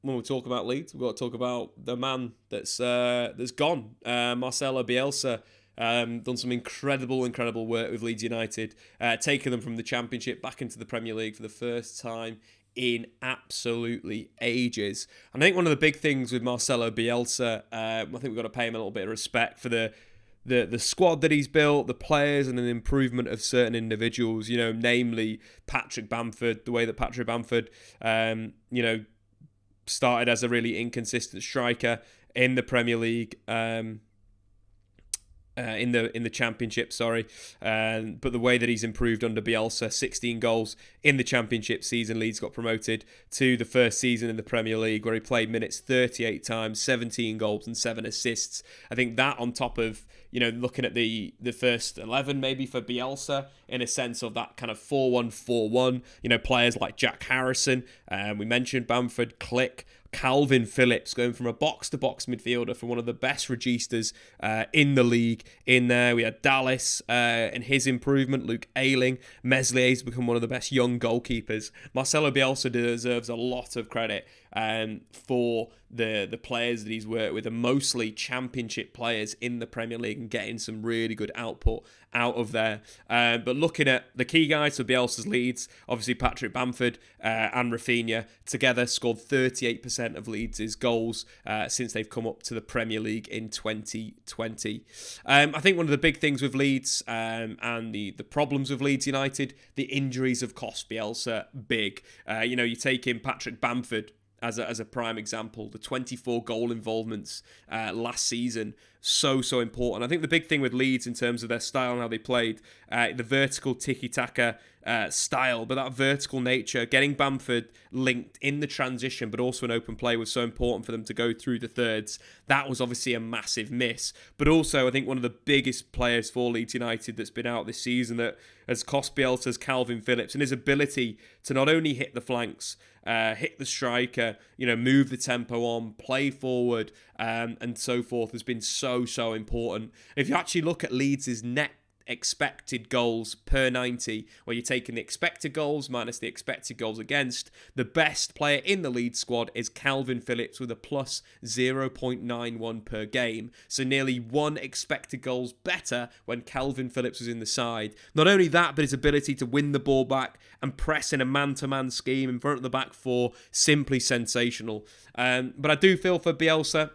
when we talk about Leeds, we've got to talk about the man that's gone, Marcelo Bielsa. Done some incredible work with Leeds United, taking them from the Championship back into the Premier League for the first time in absolutely ages. And I think one of the big things with Marcelo Bielsa, I think we've got to pay him a little bit of respect for the squad that he's built, the players, and an improvement of certain individuals, namely Patrick Bamford, the way that Patrick Bamford, started as a really inconsistent striker in the Premier League, in the Championship, but the way that he's improved under Bielsa, 16 goals in the Championship season. Leeds got promoted to the first season in the Premier League, where he played minutes 38 times, 17 goals and 7 assists. I think that, on top of looking at the first 11 maybe for Bielsa, in a sense of that kind of 4-1-4-1, players like Jack Harrison, we mentioned Bamford, Click, Calvin Phillips, going from a box-to-box midfielder from one of the best registas in the league in there. We had Dallas and his improvement, Luke Ayling. Meslier's become one of the best young goalkeepers. Marcelo Bielsa deserves a lot of credit for the players that he's worked with, and mostly Championship players in the Premier League, and getting some really good output out of there. But looking at the key guys for Bielsa's Leeds, obviously Patrick Bamford and Rafinha together scored 38% of Leeds' goals since they've come up to the Premier League in 2020. I think one of the big things with Leeds and the problems with Leeds United, the injuries have cost Bielsa big. You take in Patrick Bamford as a prime example, the 24 goal involvements last season, so important. I think the big thing with Leeds in terms of their style and how they played, the vertical tiki-taka style, but that vertical nature, getting Bamford linked in the transition, but also in open play, was so important for them to go through the thirds. That was obviously a massive miss. But also, I think one of the biggest players for Leeds United that's been out this season that has cost Bielsa's Calvin Phillips, and his ability to not only hit the flanks, hit the striker, move the tempo on, play forward, and so forth, has been so important. If you actually look at Leeds' net expected goals per 90, where you're taking the expected goals minus the expected goals against, the best player in the Leeds squad is Calvin Phillips with a plus 0.91 per game. So nearly 1 expected goals better when Calvin Phillips was in the side. Not only that, but his ability to win the ball back and press in a man-to-man scheme in front of the back four, simply sensational. But I do feel for Bielsa,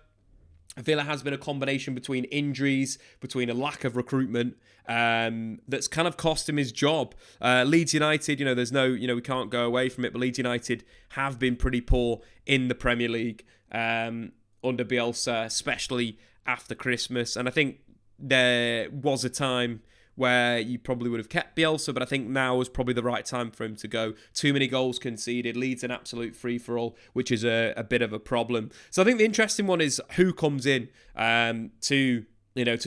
I feel it has been a combination between injuries, between a lack of recruitment, that's kind of cost him his job. Leeds United, there's no, we can't go away from it, but Leeds United have been pretty poor in the Premier League under Bielsa, especially after Christmas. And I think there was a time where you probably would have kept Bielsa, but I think now is probably the right time for him to go. Too many goals conceded, Leeds an absolute free-for-all, which is a bit of a problem. So I think the interesting one is who comes in to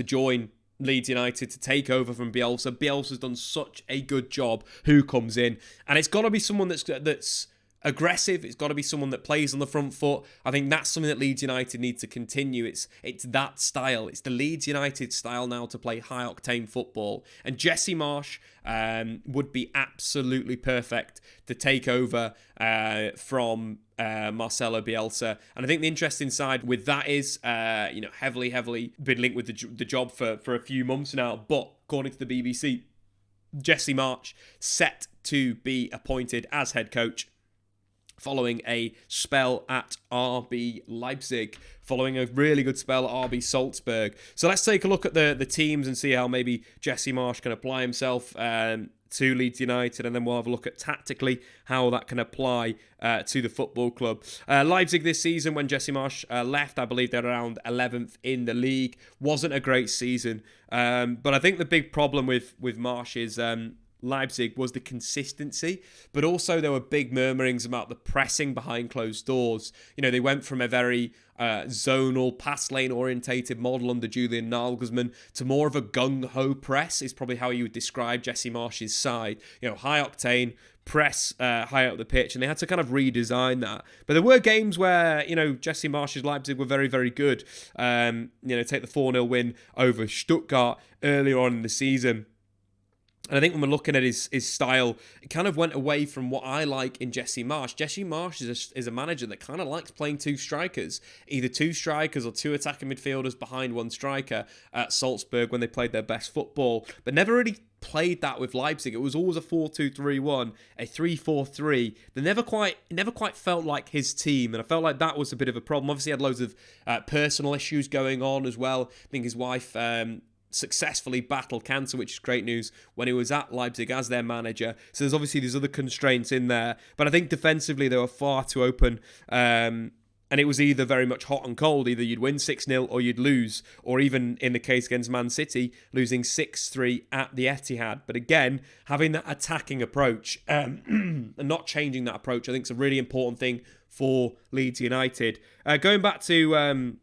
join Leeds United, to take over from Bielsa. Bielsa's done such a good job. Who comes in? And it's got to be someone that's aggressive. It's got to be someone that plays on the front foot. I think that's something that Leeds United need to continue. It's that style. It's the Leeds United style now to play high-octane football. And Jesse Marsch would be absolutely perfect to take over from Marcelo Bielsa. And I think the interesting side with that is, heavily been linked with the job for a few months now. But according to the BBC, Jesse Marsch set to be appointed as head coach following a spell at RB Leipzig, following a really good spell at RB Salzburg. So let's take a look at the teams and see how maybe Jesse Marsch can apply himself to Leeds United, and then we'll have a look at tactically how that can apply to the football club. Leipzig this season, when Jesse Marsch left, I believe they're around 11th in the league. Wasn't a great season, but I think the big problem with Marsch is Leipzig was the consistency, but also there were big murmurings about the pressing behind closed doors. They went from a very zonal, pass lane orientated model under Julian Nagelsmann to more of a gung-ho press, is probably how you would describe Jesse Marsch's side. High octane, press high up the pitch, and they had to kind of redesign that. But there were games where, Jesse Marsch's Leipzig were very, very good. Take the 4-0 win over Stuttgart earlier on in the season. And I think when we're looking at his style, it kind of went away from what I like in Jesse Marsch. Jesse Marsch is a manager that kind of likes playing two strikers, either two strikers or two attacking midfielders behind one striker at Salzburg when they played their best football, but never really played that with Leipzig. It was always a 4-2-3-1, a 3-4-3. They never quite felt like his team, and I felt like that was a bit of a problem. Obviously, he had loads of personal issues going on as well. I think his wife successfully battled cancer, which is great news, when he was at Leipzig as their manager. So there's obviously these other constraints in there. But I think defensively they were far too open. And it was either very much hot and cold. Either you'd win 6-0 or you'd lose. Or even in the case against Man City, losing 6-3 at the Etihad. But again, having that attacking approach and not changing that approach, I think is a really important thing for Leeds United. Going back to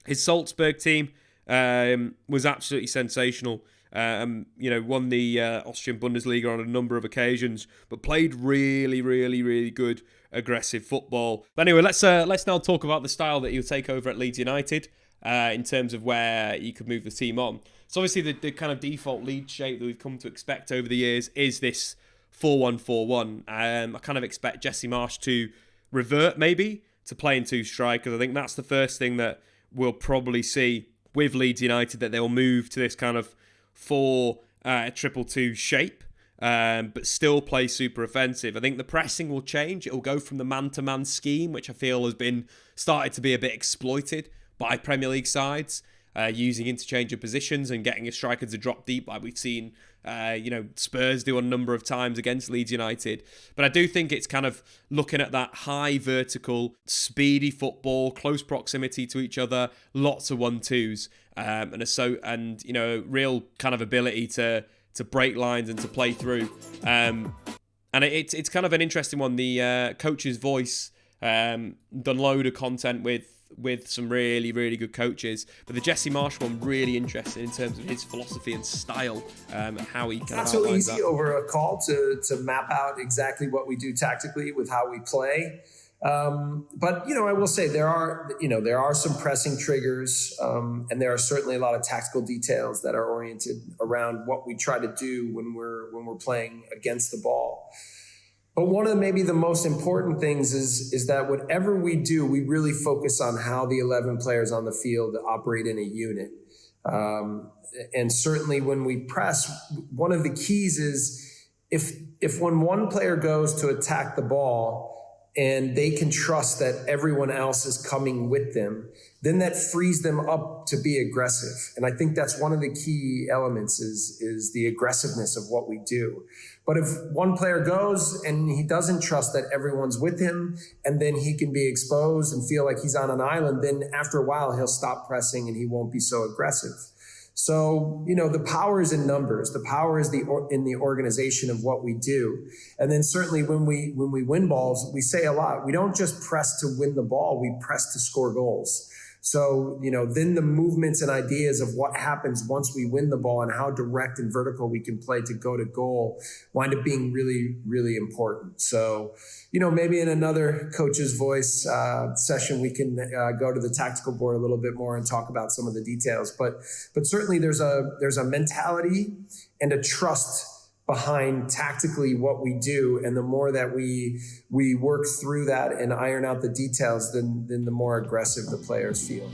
his Salzburg team, was absolutely sensational. Won the Austrian Bundesliga on a number of occasions, but played really, really, really good aggressive football. But anyway, let's now talk about the style that he'll take over at Leeds United in terms of where you could move the team on. So obviously the kind of default Leeds shape that we've come to expect over the years is this 4-1-4-1. I kind of expect Jesse Marsch to revert maybe to playing two strikers. I think that's the first thing that we'll probably see with Leeds United, that they will move to this kind of 4-2-2 shape, but still play super offensive. I think the pressing will change. It will go from the man-to-man scheme, which I feel has been started to be a bit exploited by Premier League sides, using interchange of positions and getting a striker to drop deep, like we've seen Spurs do a number of times against Leeds United. But I do think it's kind of looking at that high vertical, speedy football, close proximity to each other, lots of 1-2s, and real kind of ability to break lines and to play through. And it's kind of an interesting one. The Coach's Voice done load of content with some really, really good coaches. But the Jesse Marsch one, really interesting in terms of his philosophy and style, and how he kind of not so easy over a call to map out exactly what we do tactically with how we play. But I will say there are some pressing triggers, and there are certainly a lot of tactical details that are oriented around what we try to do when we're playing against the ball. But one of maybe the most important things is that whatever we do, we really focus on how the 11 players on the field operate in a unit. And certainly when we press, one of the keys is if when one player goes to attack the ball and they can trust that everyone else is coming with them, then that frees them up to be aggressive. And I think that's one of the key elements is the aggressiveness of what we do. But if one player goes and he doesn't trust that everyone's with him, and then he can be exposed and feel like he's on an island, then after a while he'll stop pressing and he won't be so aggressive. So, the power is in numbers. The power is in the organization of what we do. And then certainly when we win balls, we say a lot. We don't just press to win the ball, we press to score goals. So, then the movements and ideas of what happens once we win the ball and how direct and vertical we can play to go to goal wind up being really, really important. So, maybe in another Coach's Voice session, we can go to the tactical board a little bit more and talk about some of the details. But certainly there's a mentality and a trust behind tactically what we do, and the more that we work through that and iron out the details, then the more aggressive the players feel.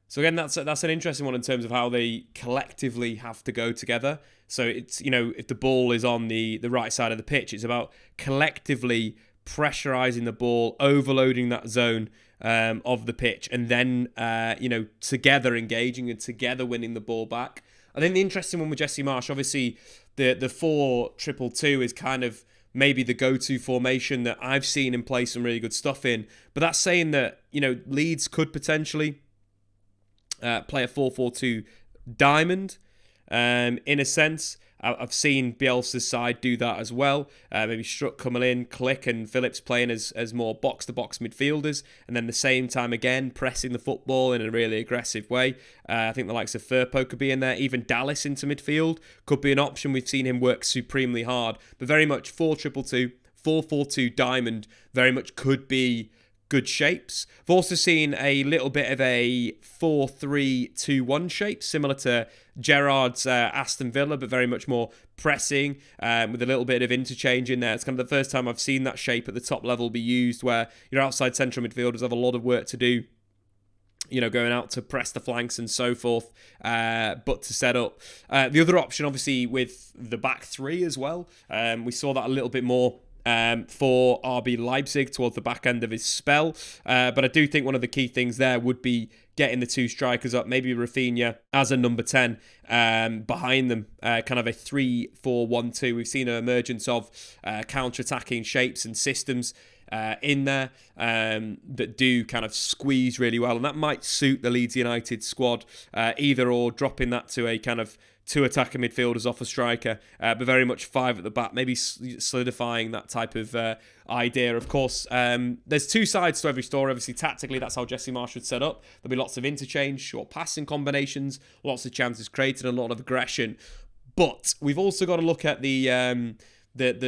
So again, that's an interesting one in terms of how they collectively have to go together. So it's, if the ball is on the right side of the pitch, it's about collectively pressurizing the ball, overloading that zone of the pitch, and then together engaging and together winning the ball back. I think the interesting one with Jesse Marsch, obviously the 4-2-2 is kind of maybe the go-to formation that I've seen him play some really good stuff in. But that's saying that, Leeds could potentially play a 4-4-2 diamond in a sense. I've seen Bielsa's side do that as well. Maybe Struck coming in, Click and Phillips playing as more box-to-box midfielders, and then the same time again pressing the football in a really aggressive way. I think the likes of Firpo could be in there. Even Dallas into midfield could be an option. We've seen him work supremely hard, but very much 4-2-2, 4-4-2 diamond very much could be good shapes. I've also seen a little bit of a 4-3-2-1 shape, similar to Gerrard's Aston Villa, but very much more pressing, with a little bit of interchange in there. It's kind of the first time I've seen that shape at the top level be used, where your outside central midfielders have a lot of work to do, going out to press the flanks and so forth, but to set up. The other option, obviously, with the back three as well, we saw that a little bit more for RB Leipzig towards the back end of his spell. But I do think one of the key things there would be getting the two strikers up, maybe Rafinha as a number 10 behind them, kind of a 3-4-1-2. We've seen an emergence of counter-attacking shapes and systems in there that do kind of squeeze really well, and that might suit the Leeds United squad, either or, dropping that to a kind of two attacking midfielders off a striker, but very much five at the back, maybe solidifying that type of idea. Of course, there's two sides to every story. Obviously, tactically, that's how Jesse Marsch would set up. There'll be lots of interchange, short passing combinations, lots of chances created, and a lot of aggression. But we've also got to look at the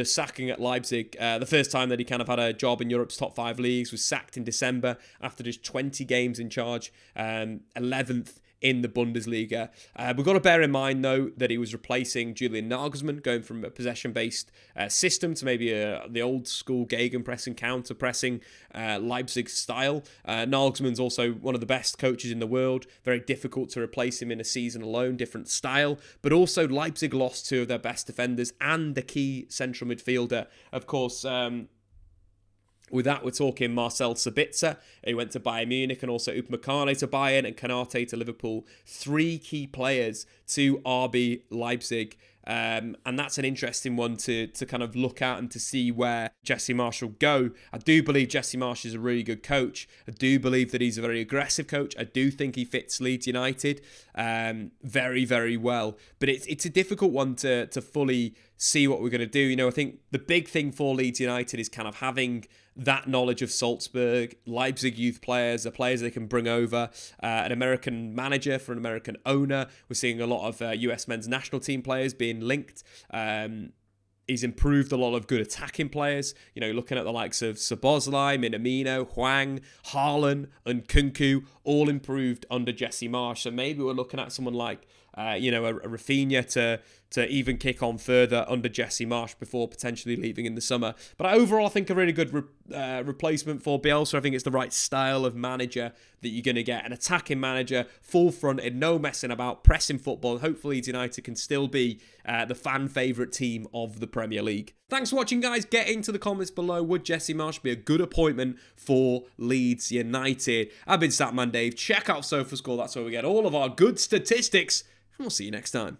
sacking at Leipzig. The first time that he kind of had a job in Europe's top 5 leagues, was sacked in December after just 20 games in charge, 11th in the Bundesliga. We've got to bear in mind, though, that he was replacing Julian Nagelsmann, going from a possession-based system to maybe the old-school gegenpressing, counter-pressing Leipzig style. Nagelsmann's also one of the best coaches in the world. Very difficult to replace him in a season alone, different style. But also, Leipzig lost 2 of their best defenders and the key central midfielder. Of course, with that, we're talking Marcel Sabitzer. He went to Bayern Munich, and also Upamecano to Bayern and Konate to Liverpool. 3 key players to RB Leipzig. And that's an interesting one to kind of look at and to see where Jesse Marsch will go. I do believe Jesse Marsch is a really good coach. I do believe that he's a very aggressive coach. I do think he fits Leeds United very, very well. But it's a difficult one to fully see what we're going to do. I think the big thing for Leeds United is kind of having that knowledge of Salzburg, Leipzig youth players, the players they can bring over, an American manager for an American owner. We're seeing a lot of US men's national team players being linked. He's improved a lot of good attacking players. Looking at the likes of Szoboszlai, Minamino, Hwang, Haaland, and Nkunku, all improved under Jesse Marsch. So maybe we're looking at someone like a Rafinha to even kick on further under Jesse Marsch before potentially leaving in the summer. But overall, I think a really good replacement for Bielsa. I think it's the right style of manager that you're going to get. An attacking manager, full-fronted, no messing about, pressing football. And hopefully Leeds United can still be the fan favourite team of the Premier League. Thanks for watching, guys. Get into the comments below. Would Jesse Marsch be a good appointment for Leeds United? I've been Statman Dave. Check out SofaScore. That's where we get all of our good statistics. And we'll see you next time.